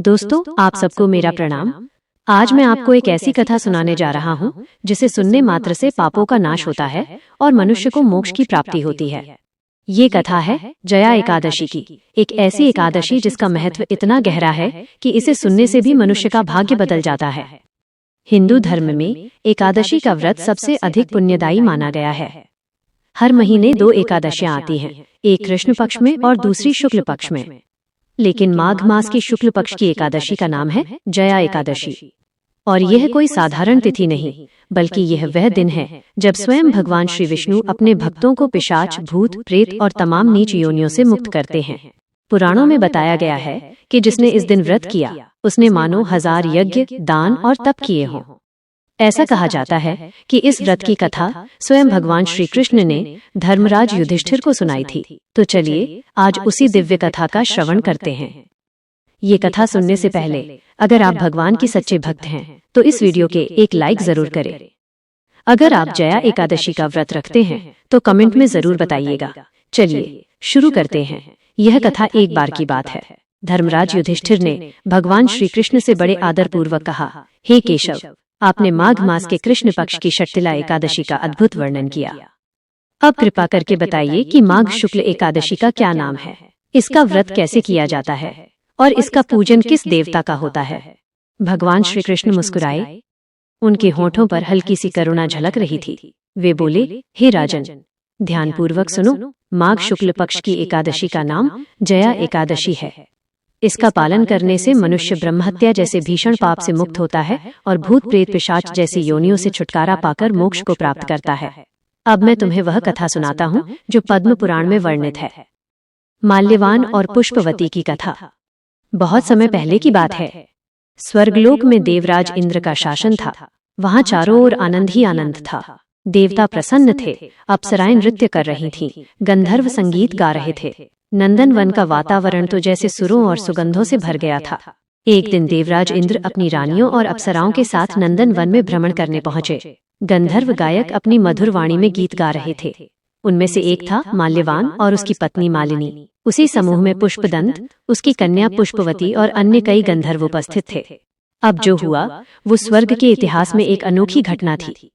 दोस्तों, आप सबको मेरा प्रणाम। आज मैं आपको एक ऐसी कथा सुनाने जा रहा हूँ जिसे सुनने मात्र से पापों का नाश होता है और मनुष्य को मोक्ष की प्राप्ति होती है। ये कथा है जया एकादशी की, एक ऐसी एकादशी जिसका महत्व इतना गहरा है कि इसे सुनने से भी मनुष्य का भाग्य बदल जाता है। हिंदू धर्म में एकादशी का व्रत सबसे अधिक पुण्यदायी माना गया है। हर महीने 2 एकादशियां आती हैं, एक कृष्ण पक्ष में और दूसरी शुक्ल पक्ष में। लेकिन माघ मास की शुक्ल पक्ष की एकादशी का नाम है जया एकादशी। और यह कोई साधारण तिथि नहीं, बल्कि यह वह दिन है जब स्वयं भगवान श्री विष्णु अपने भक्तों को पिशाच, भूत, प्रेत और तमाम नीच योनियों से मुक्त करते हैं। पुराणों में बताया गया है कि जिसने इस दिन व्रत किया उसने मानो 1000 यज्ञ, दान और तप किए हों। ऐसा कहा जाता है कि इस व्रत की कथा स्वयं भगवान श्री कृष्ण ने धर्मराज युधिष्ठिर को सुनाई थी। तो चलिए आज उसी दिव्य कथा का श्रवण करते हैं। ये कथा सुनने से पहले अगर आप भगवान की सच्चे भक्त हैं तो इस वीडियो के एक लाइक जरूर करें। अगर आप जया एकादशी का व्रत रखते हैं तो कमेंट में जरूर बताइएगा। चलिए शुरू करते हैं। यह कथा एक बार की बात है। धर्मराज युधिष्ठिर ने भगवान श्री कृष्ण से बड़े आदर पूर्वक कहा, हे केशव, आपने माघ मास के कृष्ण पक्ष की षटतिला एकादशी का अद्भुत वर्णन किया। अब कृपा करके बताइए कि माघ शुक्ल एकादशी का क्या नाम है, इसका व्रत कैसे किया जाता है और इसका पूजन किस देवता का होता है। भगवान श्री कृष्ण मुस्कुराए। उनके होठों पर हल्की सी करुणा झलक रही थी। वे बोले, हे राजन, ध्यानपूर्वक सुनो। माघ शुक्ल पक्ष की एकादशी का नाम जया एकादशी है। इसका पालन करने से मनुष्य ब्रह्महत्या जैसे भीषण पाप से मुक्त होता है और भूत, प्रेत, पिशाच जैसी योनियों से छुटकारा पाकर मोक्ष को प्राप्त करता है। अब मैं तुम्हें वह कथा सुनाता हूँ जो पद्म पुराण में वर्णित है। माल्यवान और पुष्पवती की कथा। बहुत समय पहले की बात है। स्वर्गलोक में देवराज इंद्र का शासन था। वहाँ चारों ओर आनंद ही आनंद था। देवता प्रसन्न थे, अप्सराएं नृत्य कर रही थीं, गंधर्व संगीत गा रहे थे। नंदन वन का वातावरण तो जैसे सुरों और सुगंधों से भर गया था। एक दिन देवराज इंद्र अपनी रानियों और अप्सराओं के साथ नंदन वन में भ्रमण करने पहुंचे। गंधर्व गायक अपनी मधुर वाणी में गीत गा रहे थे। उनमें से एक था माल्यवान और उसकी पत्नी मालिनी। उसी समूह में पुष्पदंत, उसकी कन्या पुष्पवती और अन्य कई गंधर्व उपस्थित थे। अब जो हुआ वो स्वर्ग के इतिहास में एक अनोखी घटना थी।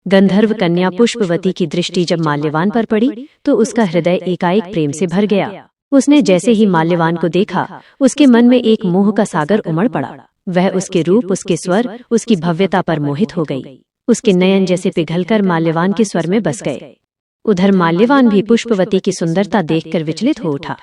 गंधर्व कन्या पुष्पवती की दृष्टि जब माल्यवान पर पड़ी तो उसका हृदय एकाएक प्रेम से भर गया। उसने जैसे ही माल्यवान को देखा उसके मन में एक मोह का सागर उमड़ पड़ा। वह उसके रूप, उसके स्वर, उसकी भव्यता पर मोहित हो गई। उसके नयन जैसे पिघलकर माल्यवान के स्वर में बस गए। उधर माल्यवान भी पुष्पवती की सुंदरता देखकर विचलित हो उठा।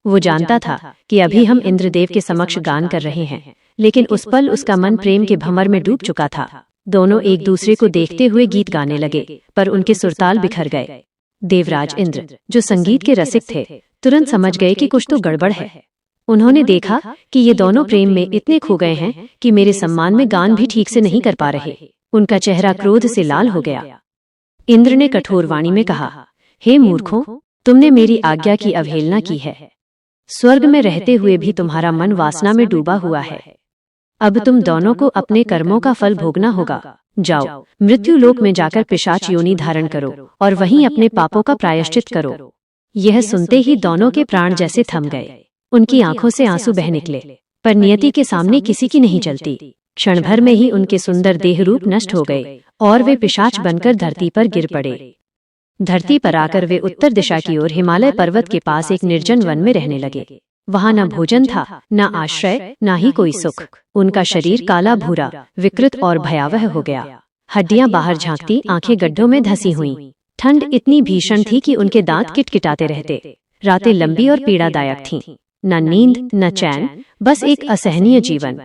वो जानता था कि अभी हम इंद्रदेव के समक्ष गान कर रहे हैं, लेकिन उस पल उसका मन प्रेम के भंवर में डूब चुका था। दोनों एक दूसरे को देखते हुए गीत गाने लगे, पर उनके सुरताल बिखर गए। देवराज इंद्र, जो संगीत के रसिक थे, तुरंत समझ गए कि कुछ तो गड़बड़ है। उन्होंने देखा कि ये दोनों प्रेम में इतने खो गए हैं कि मेरे सम्मान में गान भी ठीक से नहीं कर पा रहे। उनका चेहरा क्रोध से लाल हो गया। इंद्र ने कठोर वाणी में कहा, हे मूर्खों, तुमने मेरी आज्ञा की अवहेलना की है। स्वर्ग में रहते हुए भी तुम्हारा मन वासना में डूबा हुआ है। अब तुम दोनों को अपने कर्मों का फल भोगना होगा। जाओ, मृत्यु लोक में जाकर पिशाच योनि धारण करो और वहीं अपने पापों का प्रायश्चित करो। यह सुनते ही दोनों के प्राण जैसे थम गए। उनकी आंखों से आंसू बह निकले, पर नियति के सामने किसी की नहीं चलती। क्षण भर में ही उनके सुंदर देह रूप नष्ट हो गए और वे पिशाच बनकर धरती पर गिर पड़े। धरती पर आकर वे उत्तर दिशा की ओर हिमालय पर्वत के पास एक निर्जन वन में रहने लगे। वहाँ न भोजन था, न आश्रय, न ही कोई सुख। उनका शरीर काला भूरा, विकृत और भयावह हो गया। हड्डियां बाहर झांकती, आंखें गड्ढों में धंसी हुईं। ठंड इतनी भीषण थी कि उनके दांत किटकिटाते रहते। रातें लंबी और पीड़ादायक थीं। न नींद, न चैन, बस एक असहनीय जीवन।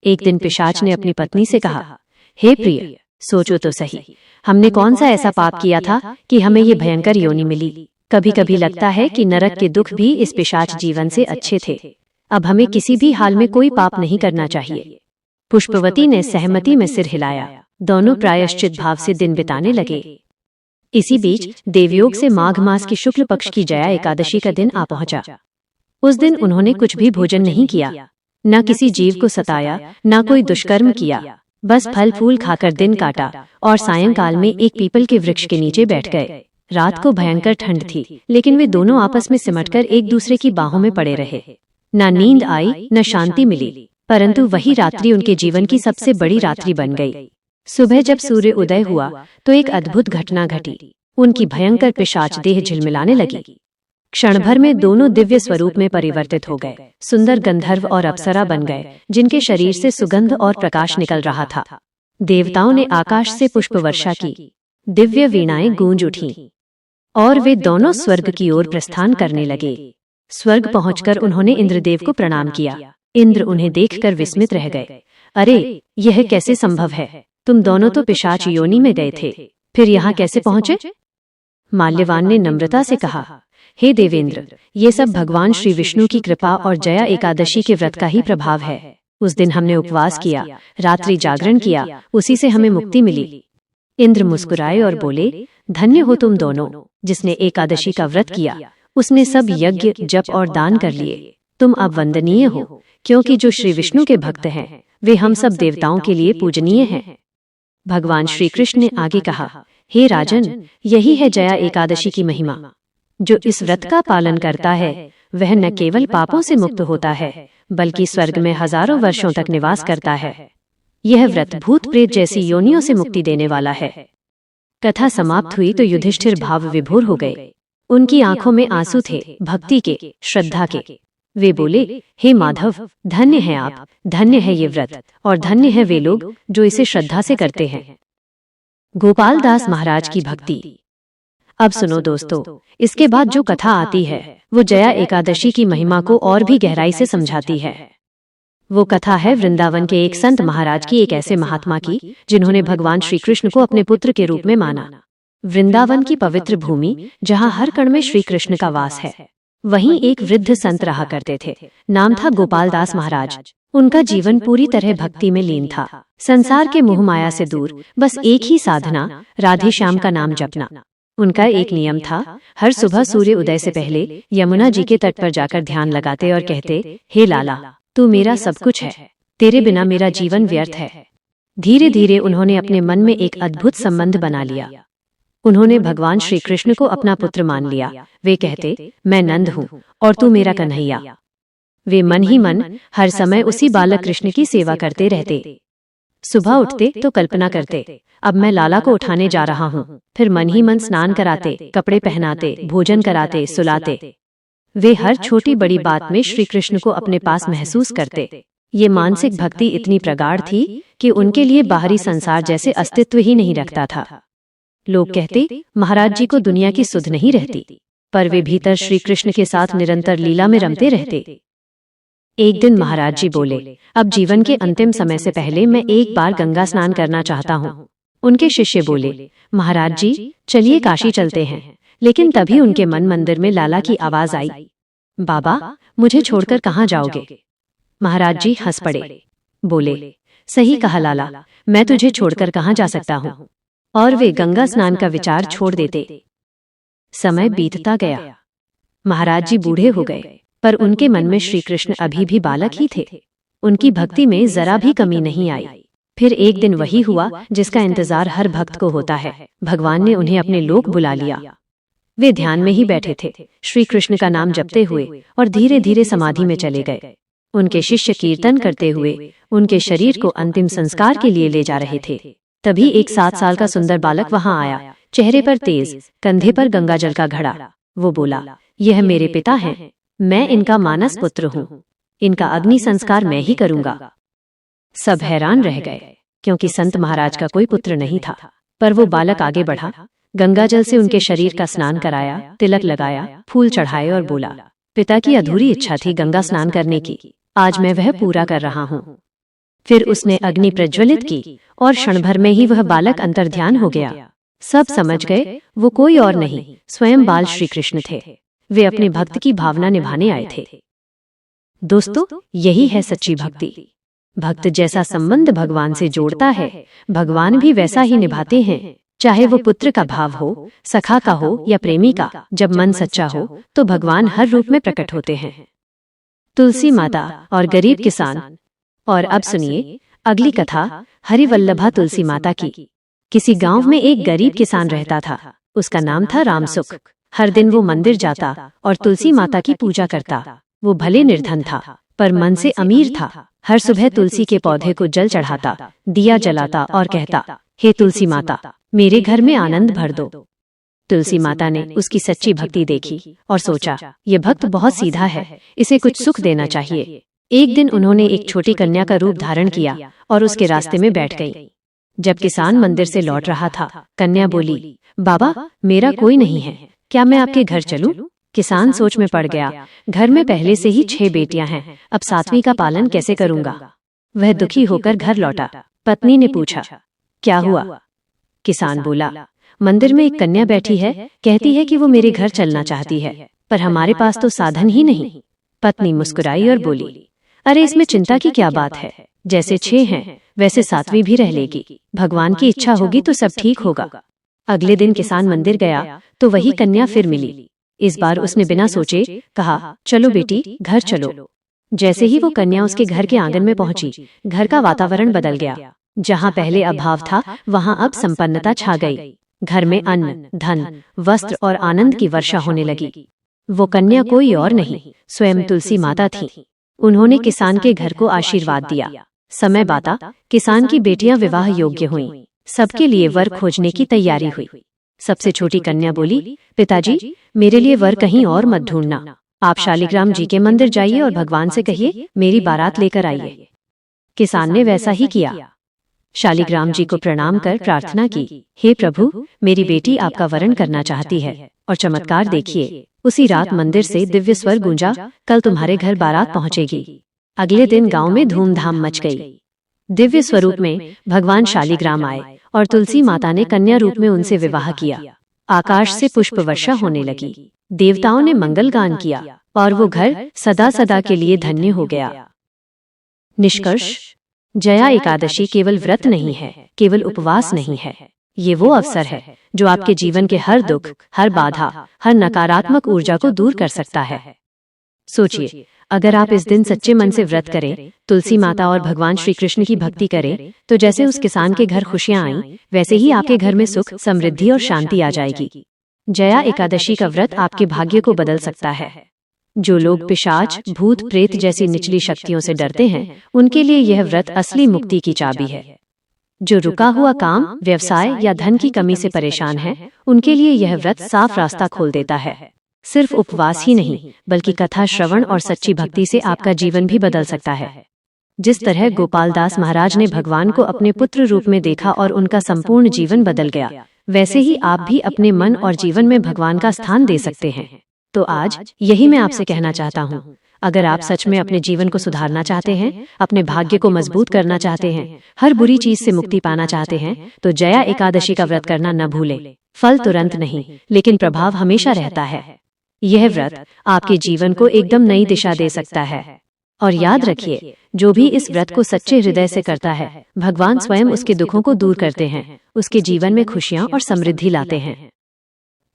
एक दिन पिशाच ने अपनी पत्नी से कहा, हे प्रिय, सोचो तो सही, हमने कौन सा ऐसा पाप किया था कि हमें ये भयंकर योनि मिली। कभी कभी लगता है कि नरक के दुख भी इस पिशाच जीवन से अच्छे थे। अब हमें किसी भी हाल में कोई पाप नहीं करना चाहिए। पुष्पवती ने सहमति में सिर हिलाया। दोनों प्रायश्चित भाव से दिन बिताने लगे। इसी बीच देवयोग से माघ मास की शुक्ल पक्ष की जया एकादशी का दिन आ पहुंचा। उस दिन उन्होंने कुछ भी भोजन नहीं किया, न किसी जीव को सताया, न कोई दुष्कर्म किया। बस फल फूल खाकर दिन काटा और सायंकाल में एक पीपल के वृक्ष के नीचे बैठ गए। रात को भयंकर ठंड थी, लेकिन वे दोनों आपस में सिमटकर एक दूसरे की बाहों में पड़े रहे। न नींद आई, न शांति मिली, परंतु वही रात्रि उनके जीवन की सबसे बड़ी रात्रि बन गई। सुबह जब सूर्य उदय हुआ तो एक अद्भुत घटना घटी। उनकी भयंकर पिशाच देह झिलमिलाने लगी। क्षण भर में दोनों दिव्य स्वरूप में परिवर्तित हो गए। सुंदर गंधर्व और अप्सरा बन गए, जिनके शरीर से सुगंध और प्रकाश निकल रहा था। देवताओं ने आकाश से पुष्प वर्षा की, दिव्य वीणाएं गूंज उठीं और वे दोनों स्वर्ग की ओर प्रस्थान करने लगे। स्वर्ग पहुंचकर उन्होंने इंद्रदेव को प्रणाम किया। इंद्र उन्हें देखकर विस्मित रह गए। अरे, यह कैसे संभव है? तुम दोनों तो पिशाच योनि में गए थे, फिर यहाँ कैसे पहुंचे? माल्यवान ने नम्रता से कहा, हे देवेंद्र, ये सब भगवान श्री विष्णु की कृपा और जया एकादशी के व्रत का ही प्रभाव है। उस दिन हमने उपवास किया, रात्रि जागरण किया, उसी से हमें मुक्ति मिली। इंद्र मुस्कुराए और बोले, धन्य हो तुम दोनों। जिसने एकादशी का व्रत किया उसने सब यज्ञ, जप और दान कर लिए। तुम अब वंदनीय हो, क्योंकि जो श्री विष्णु के भक्त हैं वे हम सब देवताओं के लिए पूजनीय हैं। भगवान श्री कृष्ण ने आगे कहा, हे राजन, यही है जया एकादशी की महिमा। जो इस व्रत का पालन करता है वह न केवल पापों से मुक्त होता है, बल्कि स्वर्ग में हजारों वर्षों तक निवास करता है। यह व्रत भूत प्रेत जैसी योनियों से मुक्ति देने वाला है। कथा समाप्त हुई तो युधिष्ठिर भाव विभोर हो गए। उनकी आंखों में आंसू थे, भक्ति के, श्रद्धा के। वे बोले, हे माधव, धन्य है आप, धन्य है ये व्रत, और धन्य है वे लोग जो इसे श्रद्धा से करते हैं। गोपाल दास महाराज की भक्ति। अब सुनो दोस्तों, इसके बाद जो कथा आती है वो जया एकादशी की महिमा को और भी गहराई से समझाती है। वो कथा है वृंदावन के एक संत महाराज की, एक ऐसे महात्मा की जिन्होंने भगवान श्री कृष्ण को अपने पुत्र के रूप में माना। वृंदावन की पवित्र भूमि, जहाँ हर कण में श्री कृष्ण का वास है, वहीं एक वृद्ध संत रहा करते थे। नाम था गोपाल दास महाराज। उनका जीवन पूरी तरह भक्ति में लीन था। संसार के मोह माया से दूर बस एक ही साधना, राधे श्याम का नाम जपना। उनका एक नियम था, हर सुबह सूर्य उदय से पहले यमुना जी के तट पर जाकर ध्यान लगाते और कहते, हे लाला, तू मेरा सब कुछ है, तेरे बिना मेरा जीवन व्यर्थ है। धीरे धीरे उन्होंने अपने मन में एक अद्भुत संबंध बना लिया। उन्होंने भगवान श्री कृष्ण को अपना पुत्र मान लिया। वे कहते, मैं नंद हूँ और तू मेरा कन्हैया। वे मन ही मन हर समय उसी बालक कृष्ण की सेवा करते रहते। सुबह उठते तो कल्पना करते, अब मैं लाला को उठाने जा रहा हूँ। फिर मन ही मन स्नान कराते, कपड़े पहनाते, भोजन कराते, सुलाते। वे हर छोटी बड़ी बात में श्री कृष्ण को अपने पास महसूस करते। ये मानसिक भक्ति इतनी प्रगाढ़ थी कि उनके लिए बाहरी संसार जैसे अस्तित्व ही नहीं रखता था। लोग कहते, महाराज जी को दुनिया की सुध नहीं रहती, पर वे भीतर श्री कृष्ण के साथ निरंतर लीला में रमते रहते। एक दिन महाराज जी बोले, अब जीवन के अंतिम समय से पहले मैं एक बार गंगा स्नान करना चाहता हूँ। उनके शिष्य बोले, महाराज जी, चलिए काशी चलते हैं। लेकिन तभी उनके मन मंदिर में लाला की आवाज आई, बाबा, मुझे छोड़कर कहाँ जाओगे? महाराज जी हंस पड़े, बोले, सही कहा लाला, मैं तुझे छोड़कर कहाँ जा सकता हूँ। और वे गंगा स्नान का विचार छोड़ देते। समय बीतता गया। महाराज जी बूढ़े हो गए, पर उनके मन में श्री कृष्ण अभी भी बालक ही थे। उनकी भक्ति में जरा भी कमी नहीं आई। फिर एक दिन वही हुआ जिसका इंतजार हर भक्त को होता है। भगवान ने उन्हें अपने लोक बुला लिया। वे ध्यान में ही बैठे थे, श्री कृष्ण का नाम जपते हुए, और धीरे धीरे समाधि में चले गए। उनके शिष्य कीर्तन करते हुए उनके शरीर को अंतिम संस्कार के लिए ले जा रहे थे। तभी एक 7 साल का सुंदर बालक वहां आया, चेहरे पर तेज, कंधे पर गंगा जल का घड़ा। वो बोला, यह मेरे पिता हैं, मैं इनका मानस पुत्र हूँ, इनका अग्नि संस्कार मैं ही करूंगा। सब हैरान रह गए, क्योंकि संत महाराज का कोई पुत्र नहीं था। पर वो बालक आगे बढ़ा, गंगा जल से उनके शरीर का स्नान कराया, तिलक लगाया, फूल चढ़ाए और बोला, पिता की अधूरी इच्छा थी गंगा स्नान करने की, आज मैं वह पूरा कर रहा हूँ। फिर उसने अग्नि प्रज्वलित की और क्षण भर में ही वह बालक अंतर्ध्यान हो गया। सब समझ गए वो कोई और नहीं, स्वयं बाल श्री कृष्ण थे। वे अपने भक्त की भावना निभाने आए थे। दोस्तों, यही है सच्ची भक्ति। भक्त जैसा संबंध भगवान से जोड़ता है, भगवान भी वैसा ही निभाते हैं। चाहे वो पुत्र का भाव हो, सखा का हो या प्रेमी का, जब मन सच्चा हो तो भगवान हर रूप में प्रकट होते हैं। तुलसी माता और गरीब किसान। और अब सुनिए अगली कथा, हरिवल्लभा तुलसी माता की। किसी गांव में एक गरीब किसान रहता था। उसका नाम था रामसुख। हर दिन वो मंदिर जाता और तुलसी माता की पूजा करता। वो भले निर्धन था, पर मन से अमीर था। हर सुबह तुलसी के पौधे को जल चढ़ाता, दिया जलाता और कहता, हे तुलसी माता, मेरे घर में आनंद भर दो। तुलसी माता ने उसकी सच्ची भक्ति देखी और सोचा, ये भक्त बहुत सीधा है, इसे कुछ सुख देना चाहिए। एक दिन उन्होंने एक छोटी कन्या का रूप धारण किया और उसके रास्ते में बैठ गई। जब किसान मंदिर से लौट रहा था, कन्या बोली, बाबा, मेरा कोई नहीं है, क्या मैं आपके घर चलूं? किसान सोच में पड़ गया। घर में पहले से ही 6 बेटियां हैं, अब 7वीं का पालन कैसे करूंगा? वह दुखी होकर घर लौटा। पत्नी ने पूछा, क्या हुआ? किसान बोला, मंदिर में एक कन्या बैठी है, कहती है कि वो मेरे घर चलना चाहती है, पर हमारे पास तो साधन ही नहीं। पत्नी मुस्कुराई और बोली, अरे इसमें चिंता की क्या बात है, जैसे 6 हैं वैसे 7वीं भी रह लेगी, भगवान की इच्छा होगी तो सब ठीक होगा। अगले दिन किसान मंदिर गया तो वही कन्या फिर मिली। इस बार उसने बिना सोचे कहा, चलो बेटी, घर चलो। जैसे ही वो कन्या उसके घर के आंगन में पहुंची, घर का वातावरण बदल गया। जहां पहले अभाव था, वहां अब संपन्नता छा गई। घर में अन्न, धन, वस्त्र और आनंद की वर्षा होने लगी। वो कन्या कोई और नहीं, स्वयं तुलसी माता थी। उन्होंने किसान के घर को आशीर्वाद दिया। समय बाता किसान की बेटियां विवाह योग्य हुईं। सबके लिए वर खोजने की तैयारी हुई। सबसे छोटी कन्या बोली, पिताजी, मेरे लिए वर कहीं और मत ढूंढना, आप शालिग्राम जी के मंदिर जाइए और भगवान से कहिए मेरी बारात लेकर आइए। किसान ने वैसा ही किया। शालिग्राम जी को प्रणाम कर प्रार्थना की, हे प्रभु, मेरी बेटी आपका वरण करना चाहती है। और चमत्कार देखिए, उसी रात मंदिर से दिव्य स्वर गूंजा, कल तुम्हारे घर बारात पहुंचेगी। अगले दिन गांव में धूमधाम मच गई। दिव्य स्वरूप में भगवान शालिग्राम आए और तुलसी माता ने कन्या रूप में उनसे विवाह किया। आकाश से पुष्प वर्षा होने लगी, देवताओं ने मंगल गान किया और वो घर सदा सदा के लिए धन्य हो गया। निष्कर्ष, जया एकादशी केवल व्रत नहीं है, केवल उपवास नहीं है, ये वो अवसर है जो आपके जीवन के हर दुख, हर बाधा, हर नकारात्मक ऊर्जा को दूर कर सकता है। सोचिए, अगर आप इस दिन सच्चे मन से व्रत करें, तुलसी माता और भगवान श्री कृष्ण की भक्ति करें, तो जैसे उस किसान के घर खुशियां आईं, वैसे ही आपके घर में सुख, समृद्धि और शांति आ जाएगी। जया एकादशी का व्रत आपके भाग्य को बदल सकता है। जो लोग पिशाच, भूत, प्रेत जैसी निचली शक्तियों से डरते हैं, उनके लिए यह व्रत असली मुक्ति की चाबी है। जो रुका हुआ काम, व्यवसाय या धन की कमी से परेशान है, उनके लिए यह व्रत साफ रास्ता खोल देता है। सिर्फ उपवास ही नहीं, बल्कि कथा श्रवण और सच्ची भक्ति से आपका जीवन भी बदल सकता है। जिस तरह गोपाल दास महाराज ने भगवान को अपने पुत्र रूप में देखा और उनका संपूर्ण जीवन बदल गया, वैसे ही आप भी अपने मन और जीवन में भगवान का स्थान दे सकते हैं। तो आज यही मैं आपसे कहना चाहता हूँ, अगर आप सच में अपने जीवन को सुधारना चाहते हैं, अपने भाग्य को मजबूत करना चाहते हैं, हर बुरी चीज से मुक्ति पाना चाहते हैं, तो जया एकादशी का व्रत करना न भूलें। फल तुरंत नहीं, लेकिन प्रभाव हमेशा रहता है। यह व्रत आपके जीवन को एकदम नई दिशा दे सकता है। और याद रखिए, जो भी इस व्रत को सच्चे हृदय से करता है, भगवान स्वयं उसके दुखों को दूर करते हैं, उसके जीवन में खुशियां और समृद्धि लाते हैं।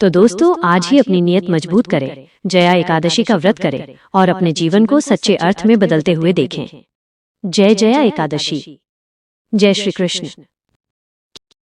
तो दोस्तों, आज ही अपनी नियत मजबूत करें, जया एकादशी का व्रत करें और अपने जीवन को सच्चे अर्थ में बदलते हुए देखें। जय जया एकादशी। जय श्री कृष्ण।